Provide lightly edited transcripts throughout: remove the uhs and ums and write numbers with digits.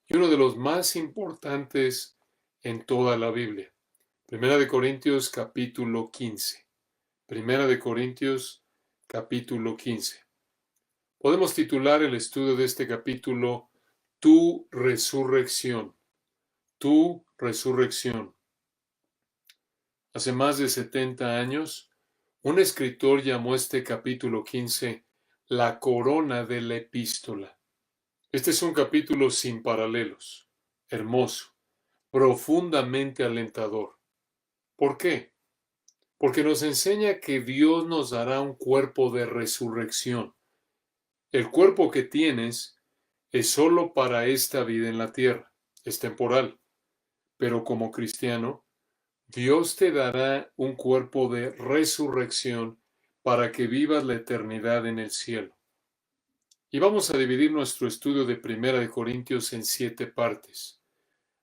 y uno de los más importantes en toda la Biblia. Primera de Corintios capítulo 15. Primera de Corintios capítulo 15. Podemos titular el estudio de este capítulo Tu resurrección. Tu resurrección. Hace más de 70 años, un escritor llamó este capítulo 15 la corona de la epístola. Este es un capítulo sin paralelos, hermoso, profundamente alentador. ¿Por qué? Porque nos enseña que Dios nos dará un cuerpo de resurrección. El cuerpo que tienes es solo para esta vida en la tierra, es temporal. Pero como cristiano, Dios te dará un cuerpo de resurrección para que vivas la eternidad en el cielo. Y vamos a dividir nuestro estudio de Primera de Corintios en 7 partes.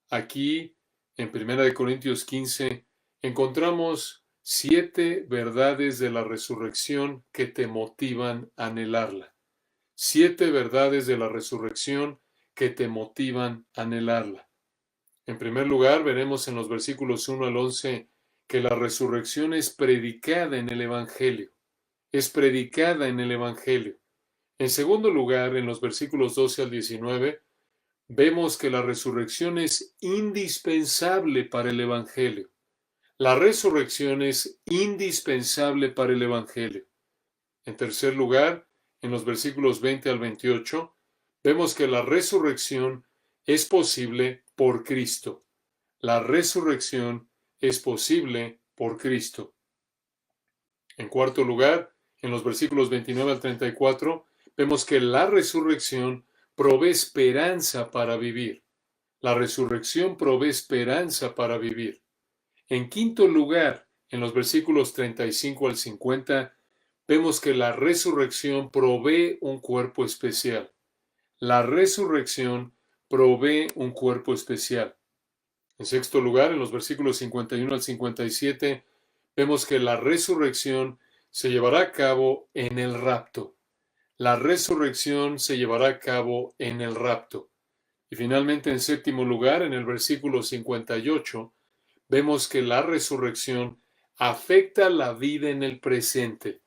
Aquí, en Primera de Corintios 15, encontramos 7 verdades de la resurrección que te motivan a anhelarla. 7 verdades de la resurrección que te motivan a anhelarla. En primer lugar, veremos en los versículos 1 al 11 que la resurrección es predicada en el Evangelio. Es predicada en el Evangelio. En segundo lugar, en los versículos 12 al 19, vemos que la resurrección es indispensable para el Evangelio. La resurrección es indispensable para el Evangelio. En tercer lugar, en los versículos 20 al 28, vemos que la resurrección es posible por Cristo. La resurrección es posible por Cristo. En cuarto lugar, en los versículos 29 al 34, vemos que la resurrección provee esperanza para vivir. La resurrección provee esperanza para vivir. En quinto lugar, en los versículos 35 al 50, vemos que la resurrección provee un cuerpo especial. La resurrección provee un cuerpo especial. En sexto lugar, en los versículos 51 al 57, vemos que la resurrección se llevará a cabo en el rapto. La resurrección se llevará a cabo en el rapto. Y finalmente, en séptimo lugar, en el versículo 58, vemos que la resurrección afecta la vida en el presente.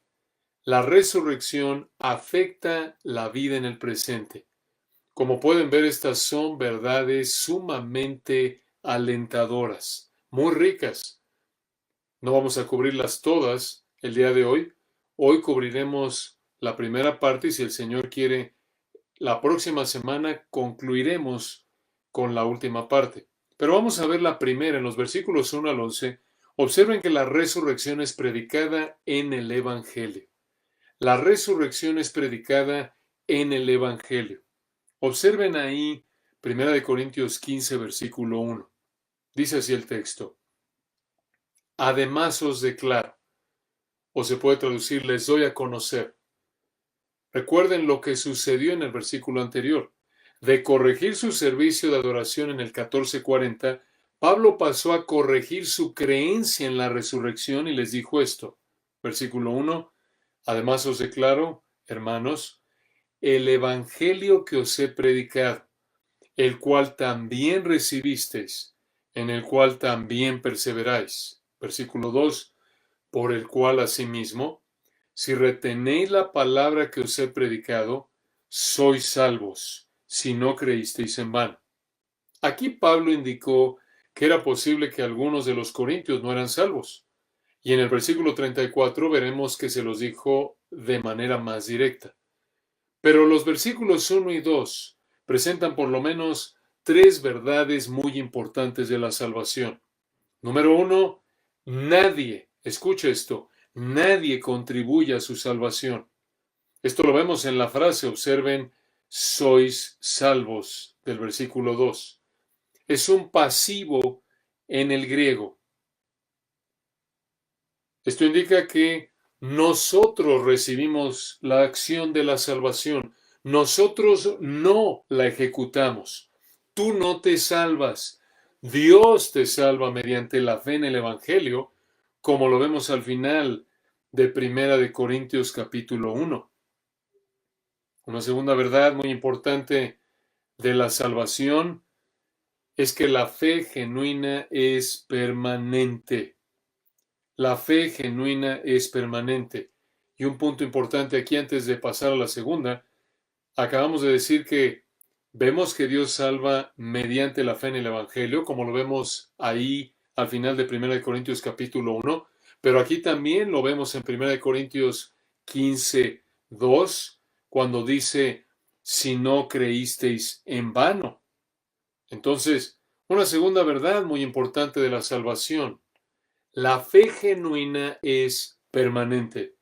La resurrección afecta la vida en el presente. Como pueden ver, estas son verdades sumamente alentadoras, muy ricas. No vamos a cubrirlas todas el día de hoy. Hoy cubriremos la primera parte y si el Señor quiere, la próxima semana concluiremos con la última parte. Pero vamos a ver la primera en los versículos 1 al 11. Observen que la resurrección es predicada en el Evangelio. La resurrección es predicada en el Evangelio. Observen ahí 1 Corintios 15, versículo 1. Dice así el texto. Además os declaro, o se puede traducir, les doy a conocer. Recuerden lo que sucedió en el versículo anterior. De corregir su servicio de adoración en el 14:40, Pablo pasó a corregir su creencia en la resurrección y les dijo esto. Versículo 1. Además os declaro, hermanos, el evangelio que os he predicado, el cual también recibisteis, en el cual también perseveráis. Versículo 2. Por el cual asimismo, si retenéis la palabra que os he predicado, sois salvos, si no creísteis en vano. Aquí Pablo indicó que era posible que algunos de los corintios no eran salvos. Y en el versículo 34 veremos que se los dijo de manera más directa. Pero los versículos 1 y 2 presentan por lo menos 3 verdades muy importantes de la salvación. Número 1, nadie, escucha esto, nadie contribuye a su salvación. Esto lo vemos en la frase, observen, sois salvos, del versículo 2. Es un pasivo en el griego. Esto indica que nosotros recibimos la acción de la salvación. Nosotros no la ejecutamos. Tú no te salvas. Dios te salva mediante la fe en el Evangelio, como lo vemos al final de Primera de Corintios capítulo 1. Una segunda verdad muy importante de la salvación es que la fe genuina es permanente. La fe genuina es permanente. Y un punto importante aquí antes de pasar a la segunda, acabamos de decir que vemos que Dios salva mediante la fe en el Evangelio, como lo vemos ahí al final de 1 Corintios capítulo 1, pero aquí también lo vemos en 1 Corintios 15:2, cuando dice, si no creísteis en vano. Entonces, una segunda verdad muy importante de la salvación. La fe genuina es permanente.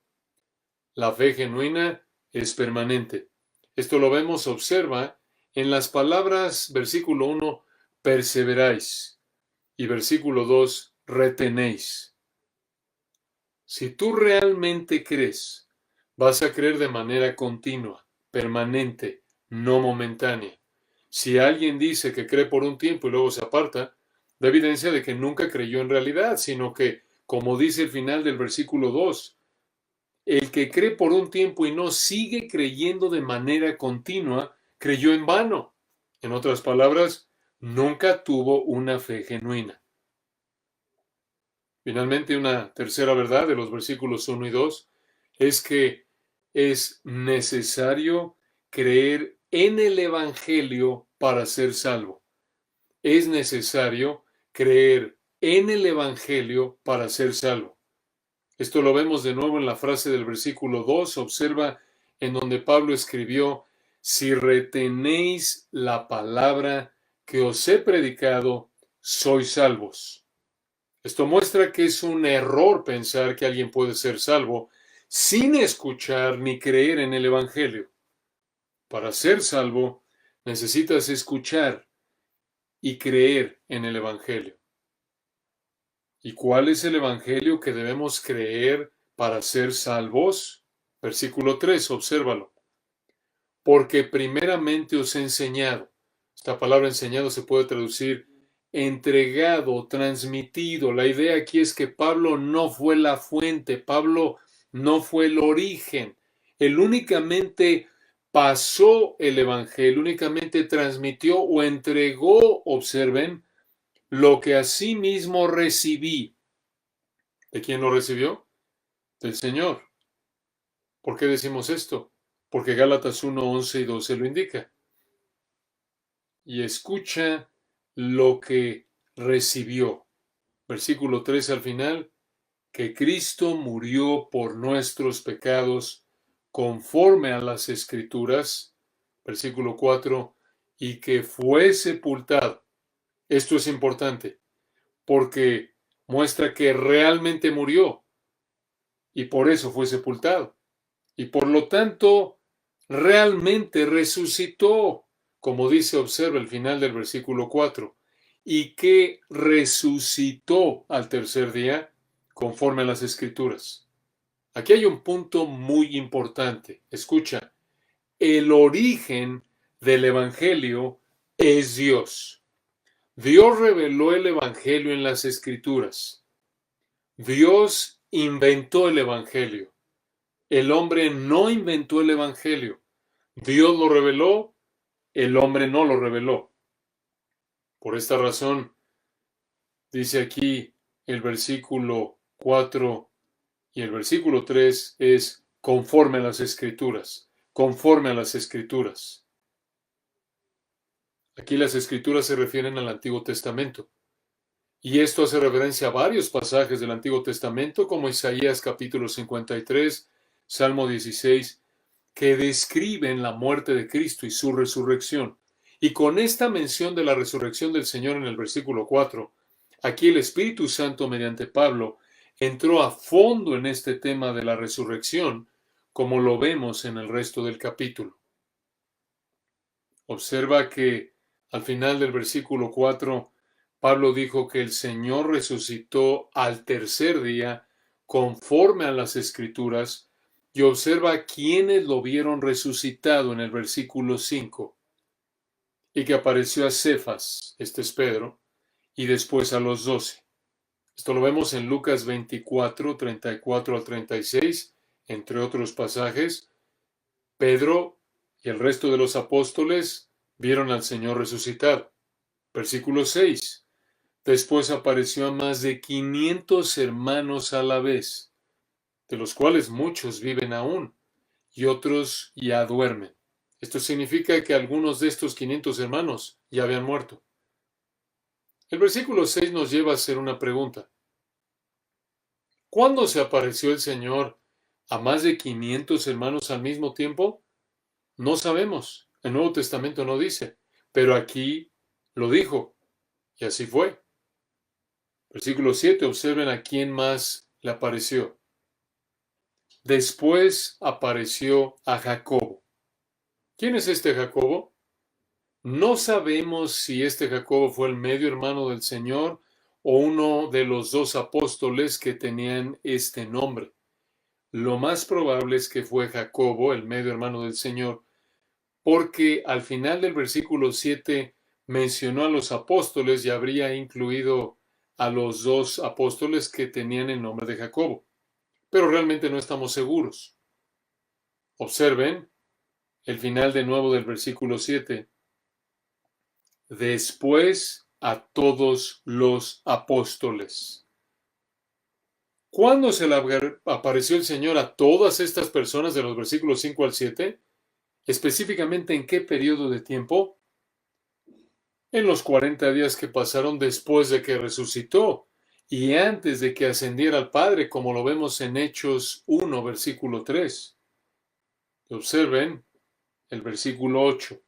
La fe genuina es permanente. Esto lo vemos, observa, en las palabras, versículo 1, perseveráis, y versículo 2, retenéis. Si tú realmente crees, vas a creer de manera continua, permanente, no momentánea. Si alguien dice que cree por un tiempo y luego se aparta, da evidencia de que nunca creyó en realidad, sino que, como dice el final del versículo 2, el que cree por un tiempo y no sigue creyendo de manera continua, creyó en vano. En otras palabras, nunca tuvo una fe genuina. Finalmente, una tercera verdad de los versículos 1 y 2 es que es necesario creer en el Evangelio para ser salvo. Es necesario creer en el Evangelio para ser salvo. Esto lo vemos de nuevo en la frase del versículo 2. Observa en donde Pablo escribió, si retenéis la palabra que os he predicado, sois salvos. Esto muestra que es un error pensar que alguien puede ser salvo sin escuchar ni creer en el Evangelio. Para ser salvo, necesitas escuchar y creer en el Evangelio. ¿Y cuál es el Evangelio que debemos creer para ser salvos? Versículo 3, obsérvalo. Porque primeramente os he enseñado. Esta palabra enseñado se puede traducir entregado, transmitido. La idea aquí es que Pablo no fue la fuente, Pablo no fue el origen. Él únicamente pasó el Evangelio, únicamente transmitió o entregó, observen, lo que asimismo recibí. ¿De quién lo recibió? Del Señor. ¿Por qué decimos esto? Porque Gálatas 1, 11 y 12 lo indica. Y escucha lo que recibió. Versículo 3 al final, que Cristo murió por nuestros pecados conforme a las Escrituras. Versículo 4, y que fue sepultado. Esto es importante, porque muestra que realmente murió y por eso fue sepultado. Y por lo tanto, realmente resucitó, como dice, observa el final del versículo 4, y que resucitó al tercer día conforme a las Escrituras. Aquí hay un punto muy importante. Escucha, el origen del Evangelio es Dios. Dios reveló el Evangelio en las Escrituras. Dios inventó el Evangelio. El hombre no inventó el Evangelio. Dios lo reveló, el hombre no lo reveló. Por esta razón, dice aquí el versículo 4 y el versículo 3 es conforme a las Escrituras, conforme a las Escrituras. Aquí las Escrituras se refieren al Antiguo Testamento. Y esto hace referencia a varios pasajes del Antiguo Testamento, como Isaías capítulo 53, Salmo 16, que describen la muerte de Cristo y su resurrección. Y con esta mención de la resurrección del Señor en el versículo 4, aquí el Espíritu Santo, mediante Pablo, entró a fondo en este tema de la resurrección, como lo vemos en el resto del capítulo. Observa que al final del versículo 4, Pablo dijo que el Señor resucitó al tercer día conforme a las Escrituras, y observa quiénes lo vieron resucitado en el versículo 5, y que apareció a Cefas, este es Pedro, y después a los 12. Esto lo vemos en Lucas 24, 34 al 36, entre otros pasajes. Pedro y el resto de los apóstoles vieron al Señor resucitado. Versículo 6. Después apareció a más de 500 hermanos a la vez, de los cuales muchos viven aún y otros ya duermen. Esto significa que algunos de estos 500 hermanos ya habían muerto. El versículo 6 nos lleva a hacer una pregunta. ¿Cuándo se apareció el Señor a más de 500 hermanos al mismo tiempo? No sabemos. El Nuevo Testamento no dice, pero aquí lo dijo, y así fue. Versículo 7, observen a quién más le apareció. Después apareció a Jacobo. ¿Quién es este Jacobo? No sabemos si este Jacobo fue el medio hermano del Señor o uno de los dos apóstoles que tenían este nombre. Lo más probable es que fue Jacobo, el medio hermano del Señor, porque al final del versículo 7 mencionó a los apóstoles y habría incluido a los dos apóstoles que tenían el nombre de Jacobo. Pero realmente no estamos seguros. Observen el final de nuevo del versículo 7. Después a todos los apóstoles. ¿Cuándo se le apareció el Señor a todas estas personas de los versículos 5 al 7? Específicamente, ¿en qué periodo de tiempo? En los 40 días que pasaron después de que resucitó y antes de que ascendiera al Padre, como lo vemos en Hechos 1, versículo 3. Observen el versículo 8.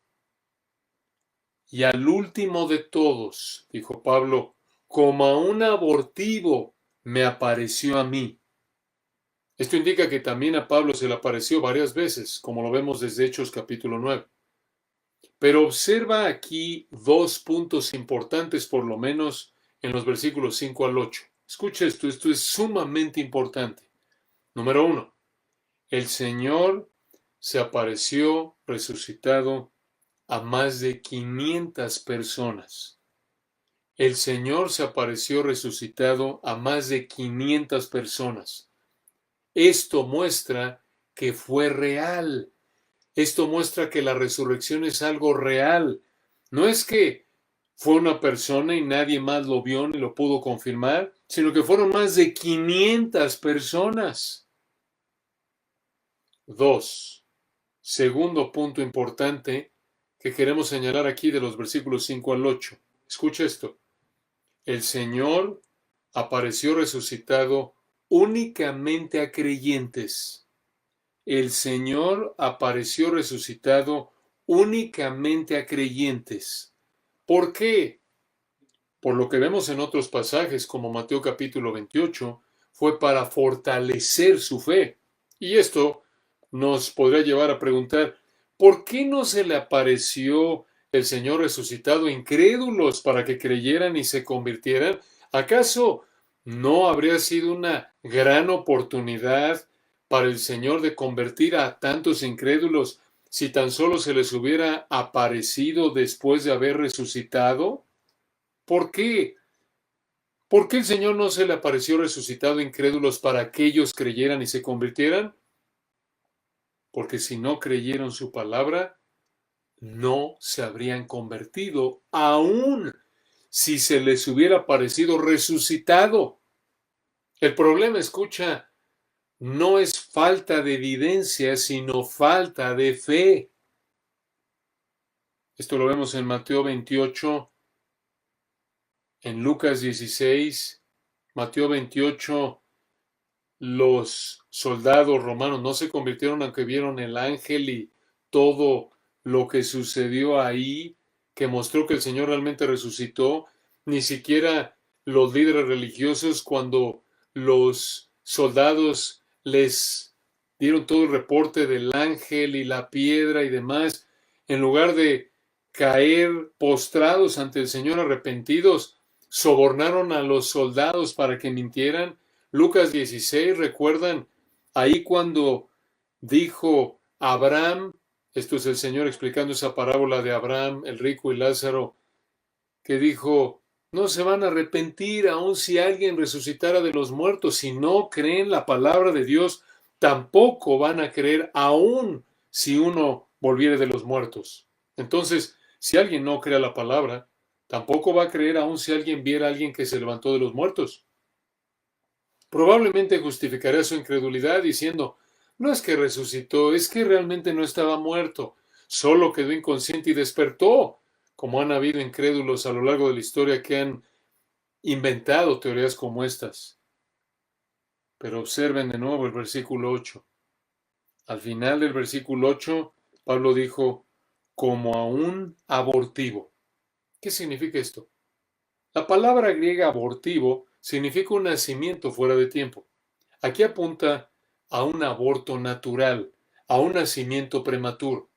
Y al último de todos, dijo Pablo, como a un abortivo me apareció a mí. Esto indica que también a Pablo se le apareció varias veces, como lo vemos desde Hechos capítulo 9. Pero observa aquí dos puntos importantes, por lo menos en los versículos 5 al 8. Escucha esto es sumamente importante. Número 1. El Señor se apareció resucitado a más de 500 personas. El Señor se apareció resucitado a más de 500 personas. Esto muestra que fue real. Esto muestra que la resurrección es algo real. No es que fue una persona y nadie más lo vio ni lo pudo confirmar, sino que fueron más de 500 personas. 2. Segundo punto importante que queremos señalar aquí de los versículos 5 al 8. Escucha esto. El Señor apareció resucitado únicamente a creyentes. El Señor apareció resucitado únicamente a creyentes. ¿Por qué? Por lo que vemos en otros pasajes, como Mateo capítulo 28, fue para fortalecer su fe. Y esto nos podría llevar a preguntar, ¿por qué no se le apareció el Señor resucitado a incrédulos para que creyeran y se convirtieran? ¿Acaso no habría sido una gran oportunidad para el Señor de convertir a tantos incrédulos si tan solo se les hubiera aparecido después de haber resucitado? ¿Por qué? ¿Por qué el Señor no se le apareció resucitado a incrédulos para que ellos creyeran y se convirtieran? Porque si no creyeron su palabra, no se habrían convertido, aun si se les hubiera aparecido resucitado. El problema, escucha, no es falta de evidencia, sino falta de fe. Esto lo vemos en Mateo 28, en Lucas 16, Mateo 28. Los soldados romanos no se convirtieron aunque vieron el ángel y todo lo que sucedió ahí, que mostró que el Señor realmente resucitó. Ni siquiera los líderes religiosos, cuando los soldados les dieron todo el reporte del ángel y la piedra y demás, en lugar de caer postrados ante el Señor arrepentidos, sobornaron a los soldados para que mintieran. Lucas 16, ¿recuerdan? Ahí cuando dijo Abraham, esto es el Señor explicando esa parábola de Abraham, el rico y Lázaro, que dijo, no se van a arrepentir aun si alguien resucitara de los muertos. Si no creen la palabra de Dios, tampoco van a creer aun si uno volviere de los muertos. Entonces, si alguien no cree la palabra, Tampoco va a creer aun si alguien viera a alguien que se levantó de los muertos. Probablemente justificará su incredulidad diciendo, no es que resucitó, es que realmente no estaba muerto, solo quedó inconsciente y despertó, como han habido incrédulos a lo largo de la historia que han inventado teorías como estas. Pero observen de nuevo el versículo 8. Al final del versículo 8, Pablo dijo, como a un abortivo. ¿Qué significa esto? La palabra griega abortivo significa un nacimiento fuera de tiempo. Aquí apunta a un aborto natural, a un nacimiento prematuro.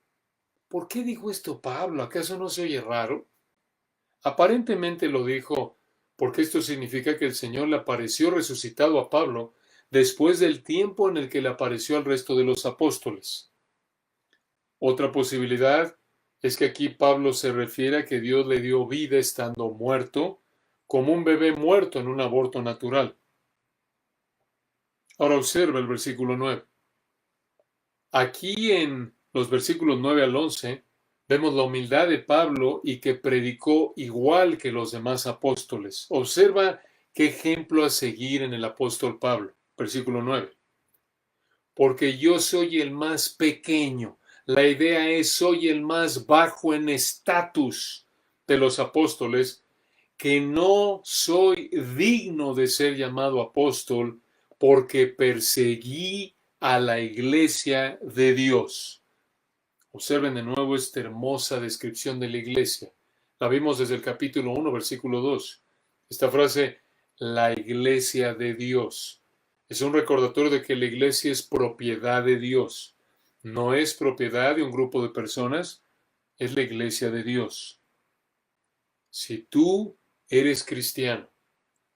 ¿Por qué dijo esto Pablo? ¿Acaso no se oye raro? Aparentemente lo dijo porque esto significa que el Señor le apareció resucitado a Pablo después del tiempo en el que le apareció al resto de los apóstoles. Otra posibilidad es que aquí Pablo se refiere a que Dios le dio vida estando muerto, como un bebé muerto en un aborto natural. Ahora observa el versículo 9. Aquí en los versículos 9 al 11 vemos la humildad de Pablo y que predicó igual que los demás apóstoles. Observa qué ejemplo a seguir en el apóstol Pablo. Versículo 9. Porque yo soy el más pequeño. La idea es, soy el más bajo en estatus de los apóstoles, que no soy digno de ser llamado apóstol porque perseguí a la iglesia de Dios. Observen de nuevo esta hermosa descripción de la iglesia. La vimos desde el capítulo 1, versículo 2. Esta frase, la iglesia de Dios, es un recordatorio de que la iglesia es propiedad de Dios. No es propiedad de un grupo de personas, es la iglesia de Dios. Si tú eres cristiano,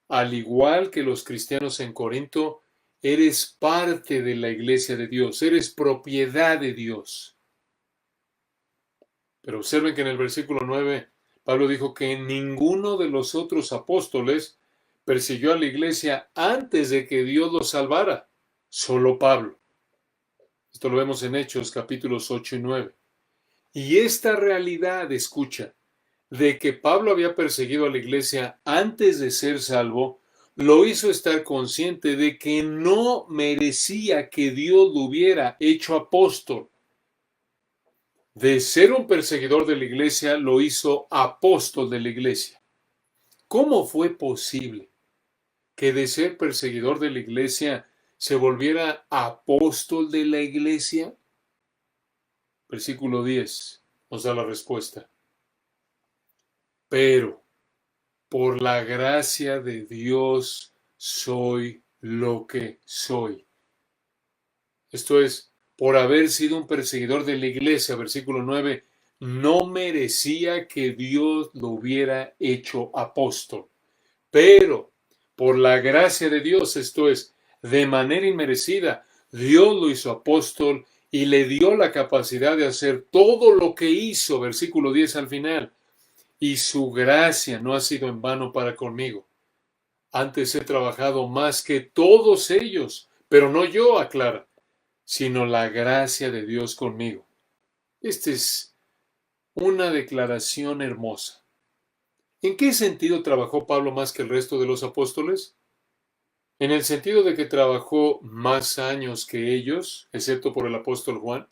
al igual que los cristianos en Corinto, eres parte de la iglesia de Dios, eres propiedad de Dios. Pero observen que en el versículo 9, Pablo dijo que ninguno de los otros apóstoles persiguió a la iglesia antes de que Dios los salvara, solo Pablo. Esto lo vemos en Hechos capítulos 8 y 9. Y esta realidad, escucha, de que Pablo había perseguido a la iglesia antes de ser salvo, lo hizo estar consciente de que no merecía que Dios lo hubiera hecho apóstol. De ser un perseguidor de la iglesia, lo hizo apóstol de la iglesia. ¿Cómo fue posible que de ser perseguidor de la iglesia se volviera apóstol de la iglesia? Versículo 10 nos da la respuesta. Pero por la gracia de Dios soy lo que soy. Esto es, por haber sido un perseguidor de la iglesia, versículo 9, no merecía que Dios lo hubiera hecho apóstol. Pero por la gracia de Dios, esto es, de manera inmerecida, Dios lo hizo apóstol y le dio la capacidad de hacer todo lo que hizo, versículo 10 al final. Y su gracia no ha sido en vano para conmigo. Antes he trabajado más que todos ellos, pero no yo, aclara, sino la gracia de Dios conmigo. Esta es una declaración hermosa. ¿En qué sentido trabajó Pablo más que el resto de los apóstoles? En el sentido de que trabajó más años que ellos, excepto por el apóstol Juan,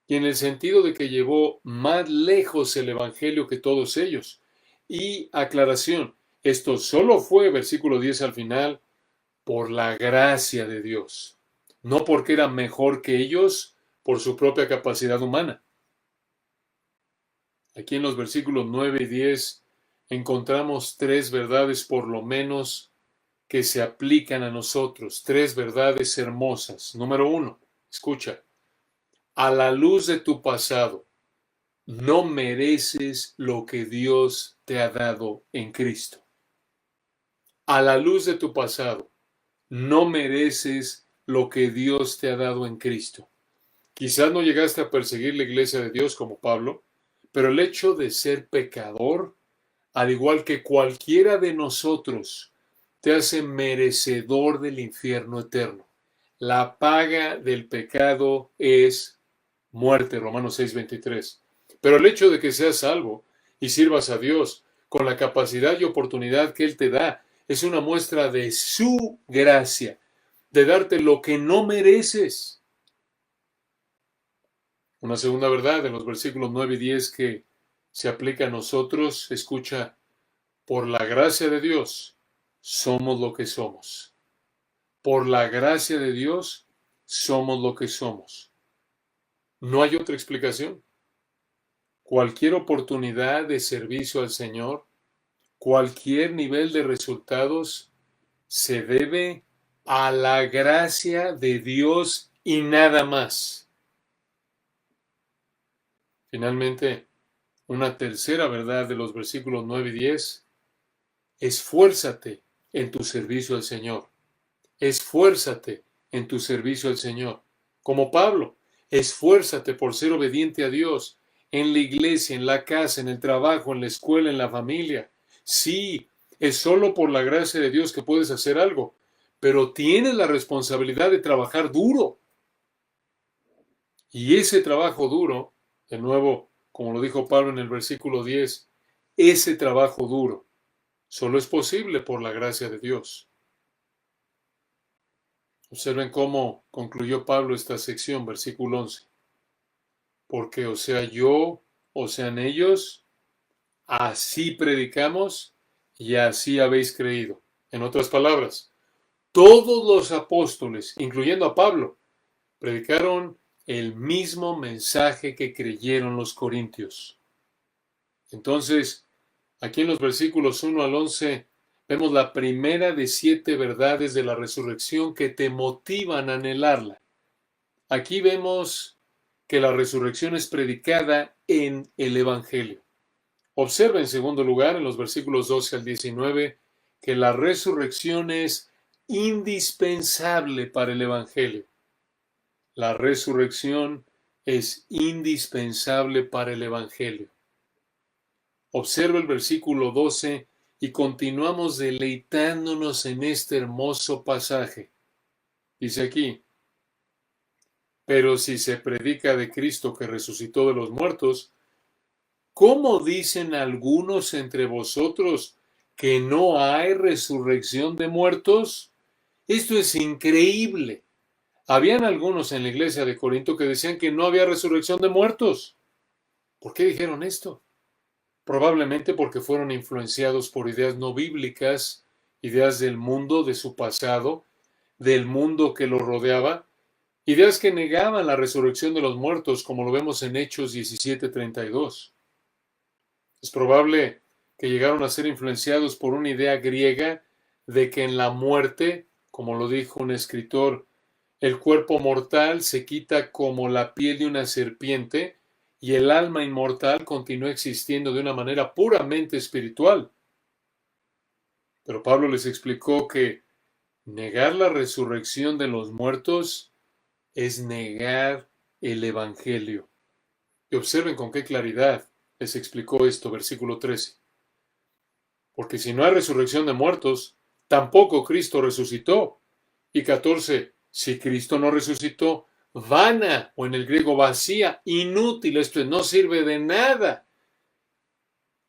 y en el sentido de que llevó más lejos el Evangelio que todos ellos. Y aclaración, esto solo fue, versículo 10 al final, por la gracia de Dios, no porque era mejor que ellos por su propia capacidad humana. Aquí en los versículos 9 y 10 encontramos tres verdades por lo menos que se aplican a nosotros, tres verdades hermosas. Número 1, escucha, a la luz de tu pasado, no mereces lo que Dios te ha dado en Cristo. A la luz de tu pasado, no mereces lo que Dios te ha dado en Cristo. Quizás no llegaste a perseguir la iglesia de Dios como Pablo, pero el hecho de ser pecador, al igual que cualquiera de nosotros, te hace merecedor del infierno eterno. La paga del pecado es muerte, Romanos 6:23. Pero el hecho de que seas salvo y sirvas a Dios con la capacidad y oportunidad que Él te da. Es una muestra de su gracia, de darte lo que no mereces. Una segunda verdad en los versículos 9 y 10 que se aplica a nosotros, escucha, por la gracia de Dios somos lo que somos. Por la gracia de Dios somos lo que somos. No hay otra explicación. Cualquier oportunidad de servicio al Señor, cualquier nivel de resultados, se debe a la gracia de Dios y nada más. Finalmente, una tercera verdad de los versículos 9 y 10, esfuérzate en tu servicio al Señor. Esfuérzate en tu servicio al Señor. Como Pablo, esfuérzate por ser obediente a Dios en la iglesia, en la casa, en el trabajo, en la escuela, en la familia. Sí, es solo por la gracia de Dios que puedes hacer algo, pero tienes la responsabilidad de trabajar duro. Y ese trabajo duro, de nuevo, como lo dijo Pablo en el versículo 10, ese trabajo duro solo es posible por la gracia de Dios. Observen cómo concluyó Pablo esta sección, versículo 11. Porque o sea yo, o sean ellos, así predicamos y así habéis creído. En otras palabras, todos los apóstoles, incluyendo a Pablo, predicaron el mismo mensaje que creyeron los corintios. Entonces, aquí en los versículos 1 al 11, vemos la primera de 7 verdades de la resurrección que te motivan a anhelarla. Aquí vemos que la resurrección es predicada en el Evangelio. Observa en segundo lugar, en los versículos 12 al 19, que la resurrección es indispensable para el Evangelio. La resurrección es indispensable para el Evangelio. Observa el versículo 12 y continuamos deleitándonos en este hermoso pasaje. Dice aquí, pero si se predica de Cristo que resucitó de los muertos, ¿cómo dicen algunos entre vosotros que no hay resurrección de muertos? Esto es increíble. Habían algunos en la iglesia de Corinto que decían que no había resurrección de muertos. ¿Por qué dijeron esto? Probablemente porque fueron influenciados por ideas no bíblicas, ideas del mundo, de su pasado, del mundo que los rodeaba, ideas que negaban la resurrección de los muertos, como lo vemos en Hechos 17:32. Es probable que llegaron a ser influenciados por una idea griega de que en la muerte, como lo dijo un escritor, el cuerpo mortal se quita como la piel de una serpiente y el alma inmortal continúa existiendo de una manera puramente espiritual. Pero Pablo les explicó que negar la resurrección de los muertos es negar el Evangelio. Y observen con qué claridad les explicó esto, versículo 13. Porque si no hay resurrección de muertos, tampoco Cristo resucitó. Y 14. Si Cristo no resucitó, vana, o en el griego vacía, inútil, esto no sirve de nada.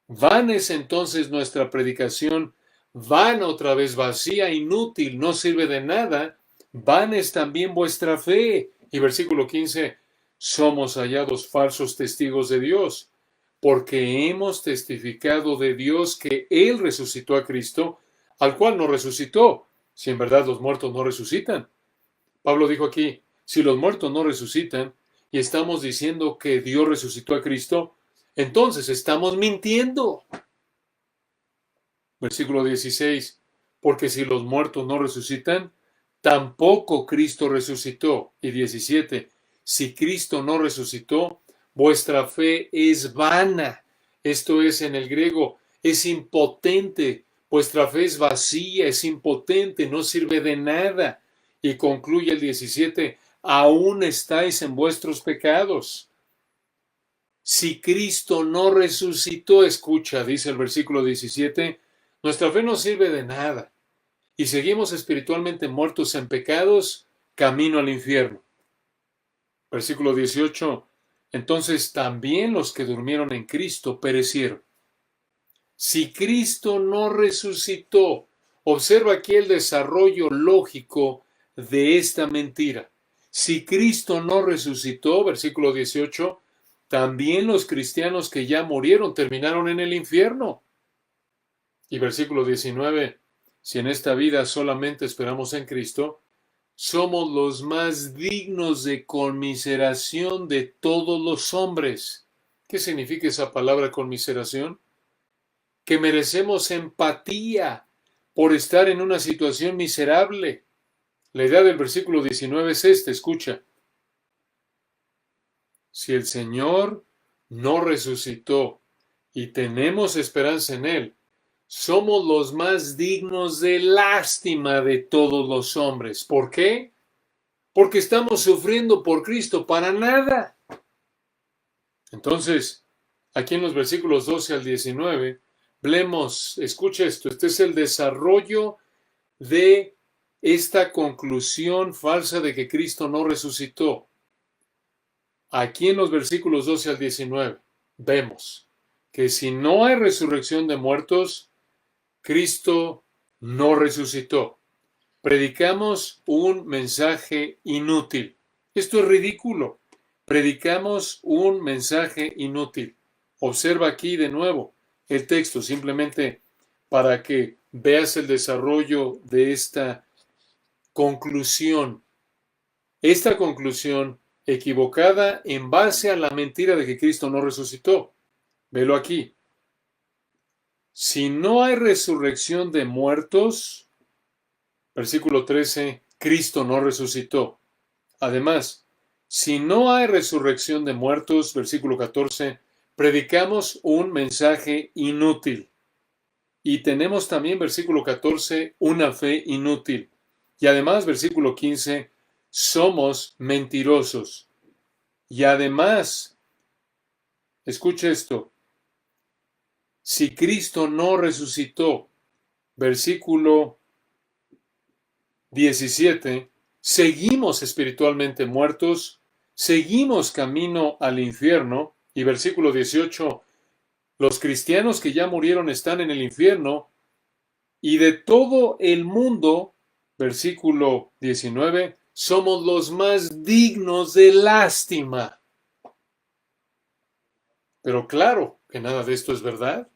Vana es entonces nuestra predicación, vana otra vez, vacía, inútil, no sirve de nada. Vana es también vuestra fe. Y versículo 15, somos hallados falsos testigos de Dios, porque hemos testificado de Dios que Él resucitó a Cristo, al cual no resucitó, si en verdad los muertos no resucitan. Pablo dijo aquí, si los muertos no resucitan y estamos diciendo que Dios resucitó a Cristo, entonces estamos mintiendo. Versículo 16, porque si los muertos no resucitan, tampoco Cristo resucitó. Y 17, si Cristo no resucitó, vuestra fe es vana. Esto es en el griego, es impotente. Vuestra fe es vacía, es impotente, no sirve de nada. Y concluye el 17, aún estáis en vuestros pecados. Si Cristo no resucitó, escucha, dice el versículo 17, nuestra fe no sirve de nada. Y seguimos espiritualmente muertos en pecados, camino al infierno. Versículo 18, entonces también los que durmieron en Cristo perecieron. Si Cristo no resucitó, observa aquí el desarrollo lógico de esta mentira. Si Cristo no resucitó, versículo 18, también los cristianos que ya murieron terminaron en el infierno. Y versículo 19, si en esta vida solamente esperamos en Cristo, somos los más dignos de conmiseración de todos los hombres. ¿Qué significa esa palabra conmiseración? Que merecemos empatía por estar en una situación miserable. La idea del versículo 19 es esta, escucha. Si el Señor no resucitó y tenemos esperanza en Él, somos los más dignos de lástima de todos los hombres. ¿Por qué? Porque estamos sufriendo por Cristo para nada. Entonces, aquí en los versículos 12 al 19, vemos, escucha esto, este es el desarrollo de esta conclusión falsa de que Cristo no resucitó. Aquí en los versículos 12 al 19, vemos que si no hay resurrección de muertos, Cristo no resucitó. Predicamos un mensaje inútil. Esto es ridículo. Predicamos un mensaje inútil. Observa aquí de nuevo el texto, simplemente para que veas el desarrollo de esta conclusión. Esta conclusión equivocada en base a la mentira de que Cristo no resucitó. Velo aquí. Si no hay resurrección de muertos, versículo 13, Cristo no resucitó. Además, si no hay resurrección de muertos, versículo 14, predicamos un mensaje inútil. Y tenemos también, versículo 14, una fe inútil. Y además, versículo 15, somos mentirosos. Y además, escucha esto, si Cristo no resucitó, versículo 17, seguimos espiritualmente muertos, seguimos camino al infierno, y versículo 18, los cristianos que ya murieron están en el infierno, y de todo el mundo, versículo 19, somos los más dignos de lástima. Pero claro que nada de esto es verdad,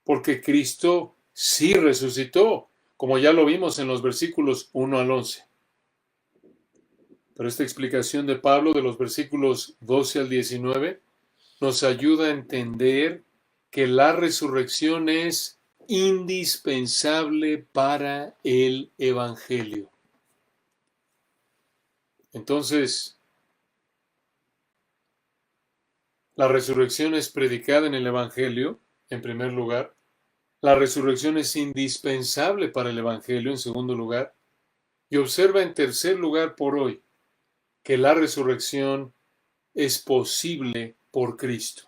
porque Cristo sí resucitó, como ya lo vimos en los versículos 1 al 11. Pero esta explicación de Pablo de los versículos 12 al 19 nos ayuda a entender que la resurrección es indispensable para el Evangelio. Entonces, la resurrección es predicada en el Evangelio, en primer lugar. La resurrección es indispensable para el Evangelio, en segundo lugar. Y observa en tercer lugar por hoy que la resurrección es posible por Cristo.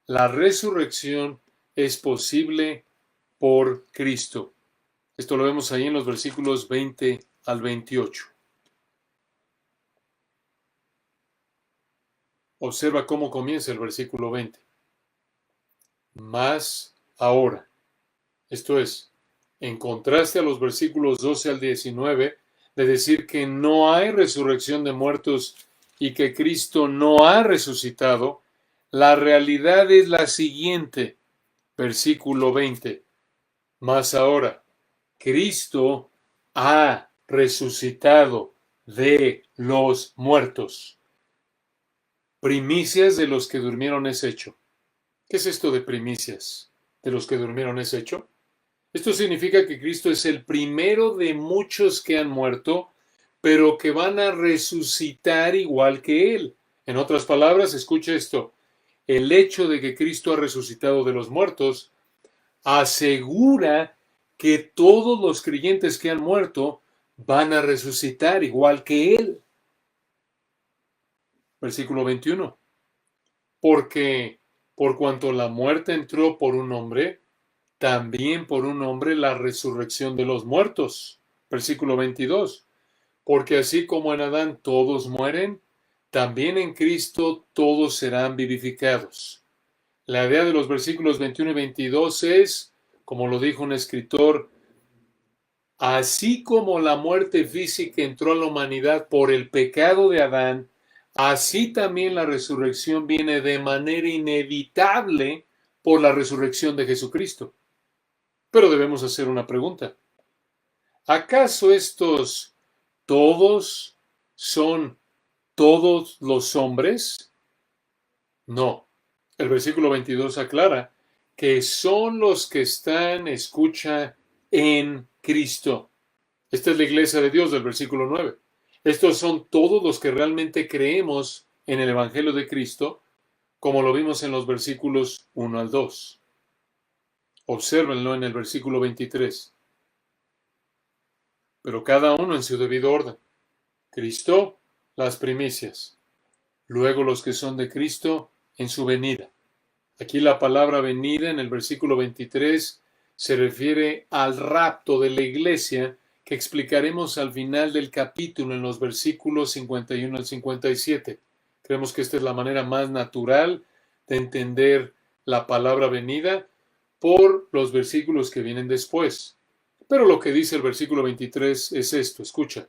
La resurrección es posible por Cristo. Esto lo vemos ahí en los versículos 20 al 28. Observa cómo comienza el versículo 20. Más ahora. Esto es, en contraste a los versículos 12 al 19, de decir que no hay resurrección de muertos y que Cristo no ha resucitado, la realidad es la siguiente. Versículo 20. Mas ahora, Cristo ha resucitado de los muertos. Primicias de los que durmieron es hecho. ¿Qué es esto de primicias de los que durmieron es hecho? Esto significa que Cristo es el primero de muchos que han muerto, pero que van a resucitar igual que Él. En otras palabras, escucha esto. El hecho de que Cristo ha resucitado de los muertos asegura que todos los creyentes que han muerto van a resucitar igual que Él. Versículo 21. Porque por cuanto la muerte entró por un hombre, también por un hombre la resurrección de los muertos. Versículo 22. Porque así como en Adán todos mueren, también en Cristo todos serán vivificados. La idea de los versículos 21 y 22 es, como lo dijo un escritor, así como la muerte física entró a la humanidad por el pecado de Adán, así también la resurrección viene de manera inevitable por la resurrección de Jesucristo. Pero debemos hacer una pregunta. ¿Acaso estos todos son todos los hombres? No. El versículo 22 aclara que son los que están, escucha, en Cristo. Esta es la iglesia de Dios del versículo 9. Estos son todos los que realmente creemos en el Evangelio de Cristo, como lo vimos en los versículos 1 al 2. Obsérvenlo en el versículo 23. Pero cada uno en su debido orden. Cristo, las primicias. Luego los que son de Cristo en su venida. Aquí la palabra venida en el versículo 23 se refiere al rapto de la iglesia que explicaremos al final del capítulo en los versículos 51 al 57. Creemos que esta es la manera más natural de entender la palabra venida por los versículos que vienen después. Pero lo que dice el versículo 23 es esto, escucha.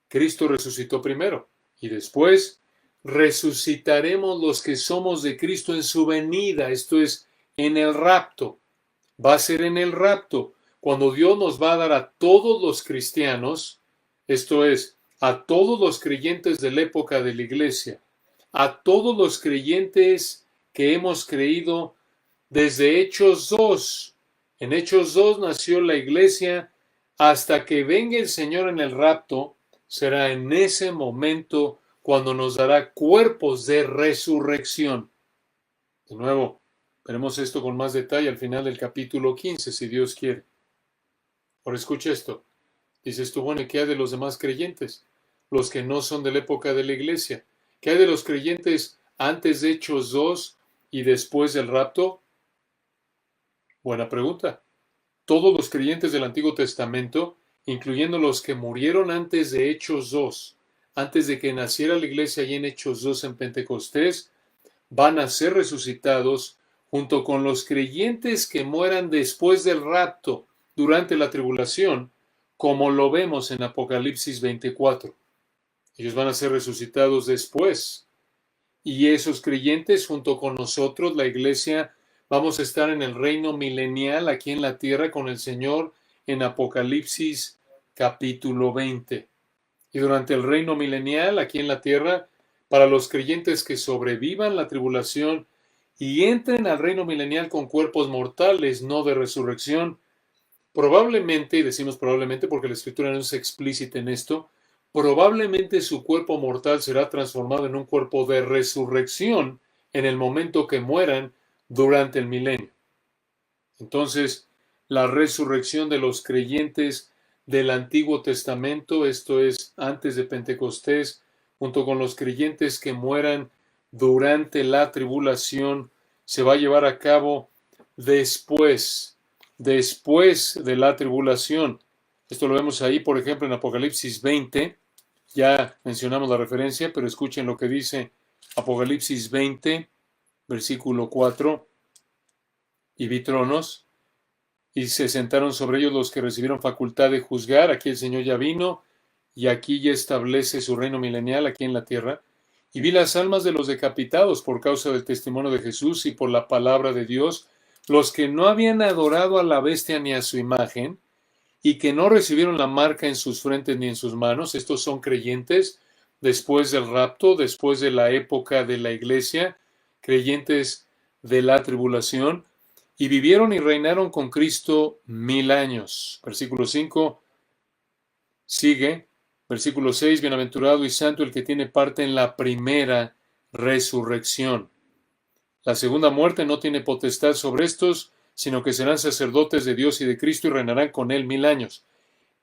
Cristo resucitó primero y después resucitaremos los que somos de Cristo en su venida, esto es, en el rapto. Va a ser en el rapto, cuando Dios nos va a dar a todos los cristianos, esto es, a todos los creyentes de la época de la iglesia, a todos los creyentes que hemos creído desde Hechos 2. En Hechos 2 nació la iglesia, hasta que venga el Señor en el rapto, será en ese momento cuando nos dará cuerpos de resurrección. De nuevo, veremos esto con más detalle al final del capítulo 15, si Dios quiere. Ahora escucha esto. Dices tú, bueno, ¿y qué hay de los demás creyentes? Los que no son de la época de la iglesia. ¿Qué hay de los creyentes antes de Hechos 2 y después del rapto? Buena pregunta. Todos los creyentes del Antiguo Testamento, incluyendo los que murieron antes de Hechos 2, antes de que naciera la iglesia y en Hechos 2 en Pentecostés, van a ser resucitados junto con los creyentes que mueran después del rapto, durante la tribulación, como lo vemos en Apocalipsis 24. Ellos van a ser resucitados después. Y esos creyentes, junto con nosotros, la iglesia, vamos a estar en el reino milenial aquí en la tierra con el Señor en Apocalipsis capítulo 20. Y durante el reino milenial aquí en la tierra, para los creyentes que sobrevivan la tribulación y entren al reino milenial con cuerpos mortales, no de resurrección, probablemente, y decimos probablemente porque la Escritura no es explícita en esto, probablemente su cuerpo mortal será transformado en un cuerpo de resurrección en el momento que mueran durante el milenio. Entonces, la resurrección de los creyentes del Antiguo Testamento, esto es, antes de Pentecostés, junto con los creyentes que mueran durante la tribulación, se va a llevar a cabo después de la tribulación. Esto lo vemos ahí, por ejemplo, en Apocalipsis 20. Ya mencionamos la referencia, pero escuchen lo que dice Apocalipsis 20, versículo 4. Y vi tronos, y se sentaron sobre ellos los que recibieron facultad de juzgar. Aquí el Señor ya vino, y aquí ya establece su reino milenial aquí en la tierra. Y vi las almas de los decapitados por causa del testimonio de Jesús y por la palabra de Dios, los que no habían adorado a la bestia ni a su imagen, y que no recibieron la marca en sus frentes ni en sus manos. Estos son creyentes después del rapto, después de la época de la iglesia, creyentes de la tribulación, y vivieron y reinaron con Cristo 1000 años. Versículo 5 sigue. Versículo 6, bienaventurado y santo el que tiene parte en la primera resurrección. La segunda muerte no tiene potestad sobre estos, sino que serán sacerdotes de Dios y de Cristo y reinarán con él 1000 años.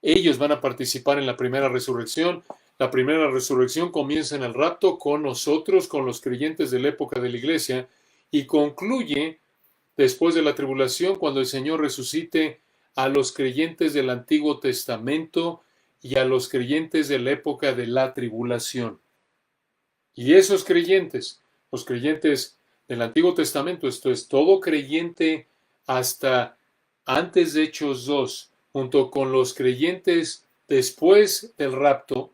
Ellos van a participar en la primera resurrección. La primera resurrección comienza en el rapto con nosotros, con los creyentes de la época de la iglesia, y concluye después de la tribulación cuando el Señor resucite a los creyentes del Antiguo Testamento y a los creyentes de la época de la tribulación. Y esos creyentes, los creyentes del Antiguo Testamento, esto es, todo creyente hasta antes de Hechos 2, junto con los creyentes después del rapto,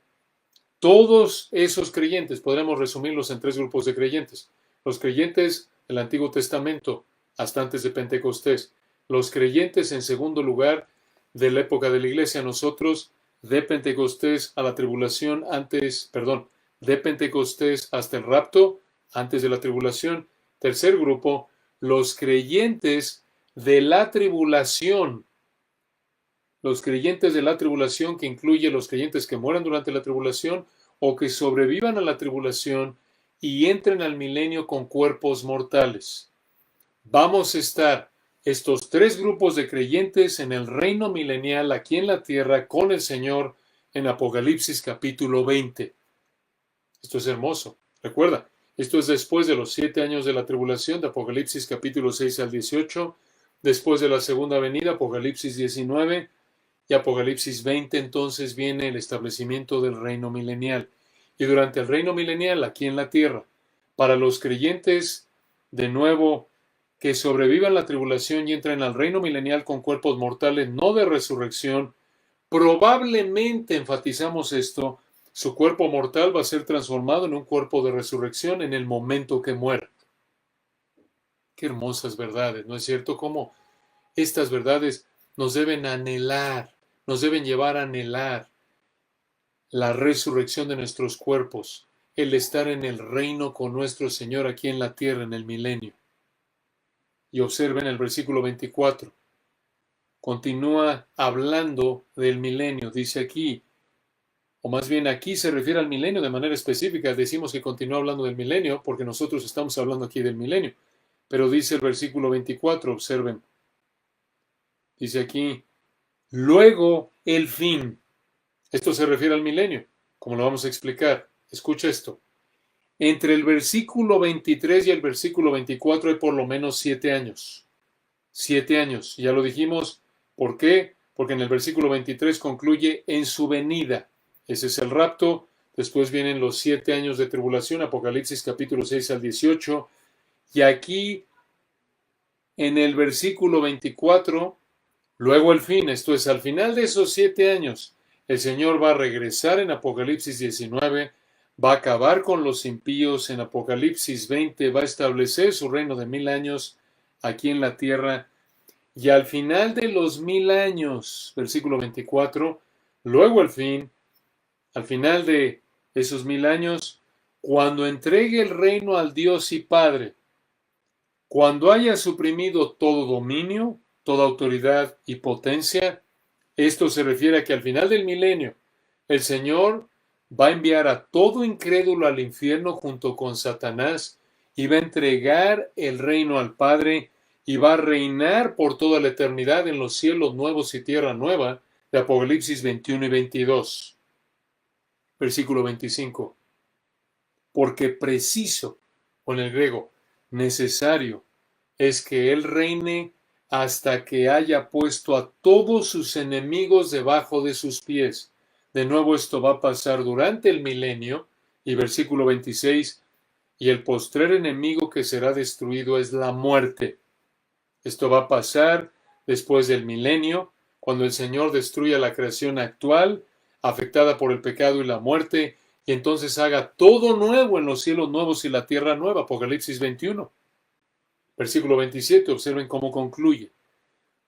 todos esos creyentes, podremos resumirlos en tres grupos de creyentes. Los creyentes del Antiguo Testamento hasta antes de Pentecostés. Los creyentes, en segundo lugar, de la época de la iglesia, nosotros, de Pentecostés a la tribulación, de Pentecostés hasta el rapto, antes de la tribulación. Tercer grupo, los creyentes de la tribulación. Los creyentes de la tribulación, que incluye los creyentes que mueran durante la tribulación o que sobrevivan a la tribulación y entren al milenio con cuerpos mortales. Vamos a estar estos tres grupos de creyentes en el reino milenial aquí en la tierra con el Señor en Apocalipsis capítulo 20. Esto es hermoso. Recuerda, esto es después de los 7 años de la tribulación de Apocalipsis capítulo 6 al 18, después de la segunda venida, Apocalipsis 19, y Apocalipsis 20, entonces viene el establecimiento del reino milenial. Y durante el reino milenial, aquí en la tierra, para los creyentes, de nuevo, que sobrevivan la tribulación y entren al reino milenial con cuerpos mortales, no de resurrección, probablemente, enfatizamos esto, su cuerpo mortal va a ser transformado en un cuerpo de resurrección en el momento que muera. Qué hermosas verdades, ¿no es cierto? Cómo estas verdades nos deben anhelar, nos deben llevar a anhelar la resurrección de nuestros cuerpos, el estar en el reino con nuestro Señor aquí en la tierra en el milenio. Y observen el versículo 24. Continúa hablando del milenio. Dice aquí, o más bien aquí se refiere al milenio de manera específica. Decimos que continúa hablando del milenio porque nosotros estamos hablando aquí del milenio. Pero dice el versículo 24, observen. Dice aquí, luego el fin. Esto se refiere al milenio, como lo vamos a explicar. Escucha esto. Entre el versículo 23 y el versículo 24 hay por lo menos 7 años. 7 años. Ya lo dijimos. ¿Por qué? Porque en el versículo 23 concluye en su venida. Ese es el rapto. Después vienen los 7 años de tribulación, Apocalipsis capítulo 6 al 18. Y aquí, en el versículo 24, luego el fin. Esto es, al final de esos 7 años, el Señor va a regresar en Apocalipsis 19, va a acabar con los impíos en Apocalipsis 20, va a establecer su reino de 1000 años aquí en la tierra. Y al final de los 1000 años, versículo 24, luego el fin, al final de esos 1000 años, cuando entregue el reino al Dios y Padre, cuando haya suprimido todo dominio, toda autoridad y potencia, esto se refiere a que al final del milenio, el Señor va a enviar a todo incrédulo al infierno junto con Satanás y va a entregar el reino al Padre y va a reinar por toda la eternidad en los cielos nuevos y tierra nueva de Apocalipsis 21 y 22. Versículo 25. Porque preciso, o en el griego, necesario, es que Él reine hasta que haya puesto a todos sus enemigos debajo de sus pies. De nuevo esto va a pasar durante el milenio, y versículo 26, y el postrer enemigo que será destruido es la muerte. Esto va a pasar después del milenio, cuando el Señor destruya la creación actual, afectada por el pecado y la muerte, y entonces haga todo nuevo en los cielos nuevos y la tierra nueva. Apocalipsis 21. Versículo 27, observen cómo concluye.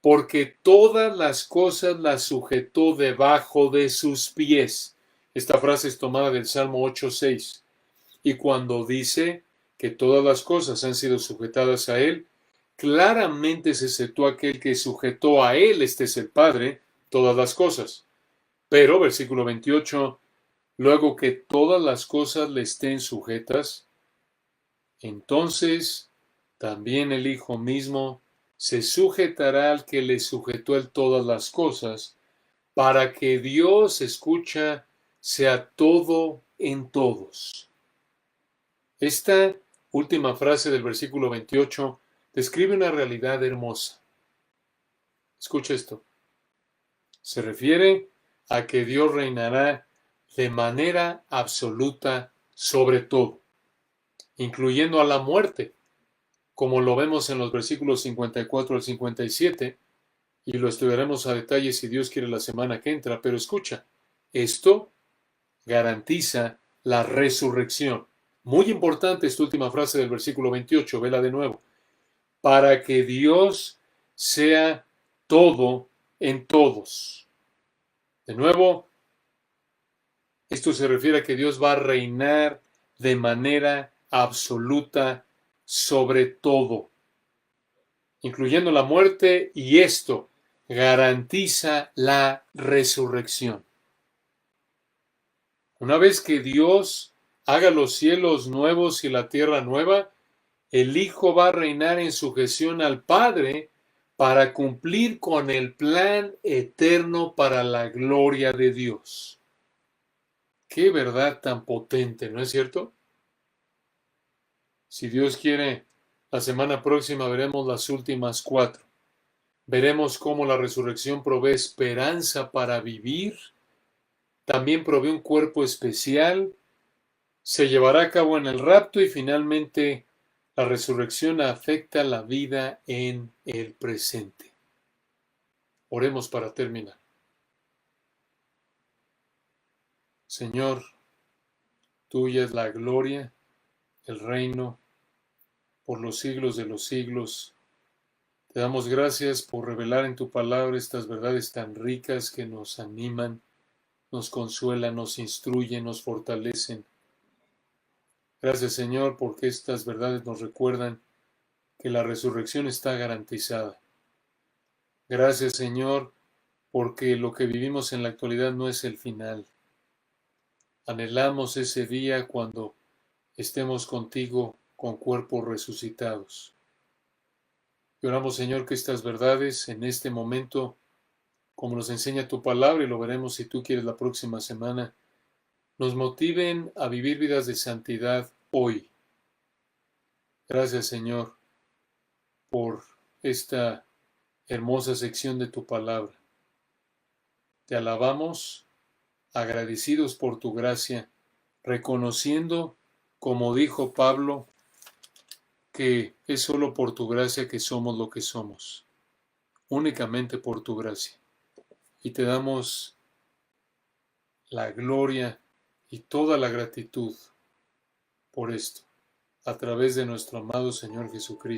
Porque todas las cosas las sujetó debajo de sus pies. Esta frase es tomada del Salmo 8:6. Y cuando dice que todas las cosas han sido sujetadas a Él, claramente se citó aquel que sujetó a Él, este es el Padre, todas las cosas. Pero, versículo 28, luego que todas las cosas le estén sujetas, entonces también el Hijo mismo se sujetará al que le sujetó él todas las cosas, para que Dios, escucha, sea todo en todos. Esta última frase del versículo 28 describe una realidad hermosa. Escucha esto. Se refiere a que Dios reinará de manera absoluta sobre todo, incluyendo a la muerte. como lo vemos en los versículos 54 al 57, y lo estudiaremos a detalle si Dios quiere la semana que entra, pero escucha, esto garantiza la resurrección. Muy importante esta última frase del versículo 28, vela de nuevo, para que Dios sea todo en todos. De nuevo, esto se refiere a que Dios va a reinar de manera absoluta sobre todo, incluyendo la muerte, y esto garantiza la resurrección. Una vez que Dios haga los cielos nuevos y la tierra nueva, el Hijo va a reinar en sujeción al Padre para cumplir con el plan eterno para la gloria de Dios. Qué verdad tan potente, ¿no es cierto? Si Dios quiere, la semana próxima veremos las últimas 4. Veremos cómo la resurrección provee esperanza para vivir, también provee un cuerpo especial, se llevará a cabo en el rapto y finalmente la resurrección afecta la vida en el presente. Oremos para terminar. Señor, tuya es la gloria, el reino, por los siglos de los siglos. Te damos gracias por revelar en tu palabra estas verdades tan ricas que nos animan, nos consuelan, nos instruyen, nos fortalecen. Gracias, Señor, porque estas verdades nos recuerdan que la resurrección está garantizada. Gracias, Señor, porque lo que vivimos en la actualidad no es el final. Anhelamos ese día cuando estemos contigo con cuerpos resucitados. Y oramos, Señor, que estas verdades en este momento, como nos enseña tu palabra, y lo veremos si tú quieres la próxima semana, nos motiven a vivir vidas de santidad hoy. Gracias, Señor, por esta hermosa sección de tu palabra. Te alabamos, agradecidos por tu gracia, reconociendo, como dijo Pablo, que es solo por tu gracia que somos lo que somos, únicamente por tu gracia. Y te damos la gloria y toda la gratitud por esto, a través de nuestro amado Señor Jesucristo.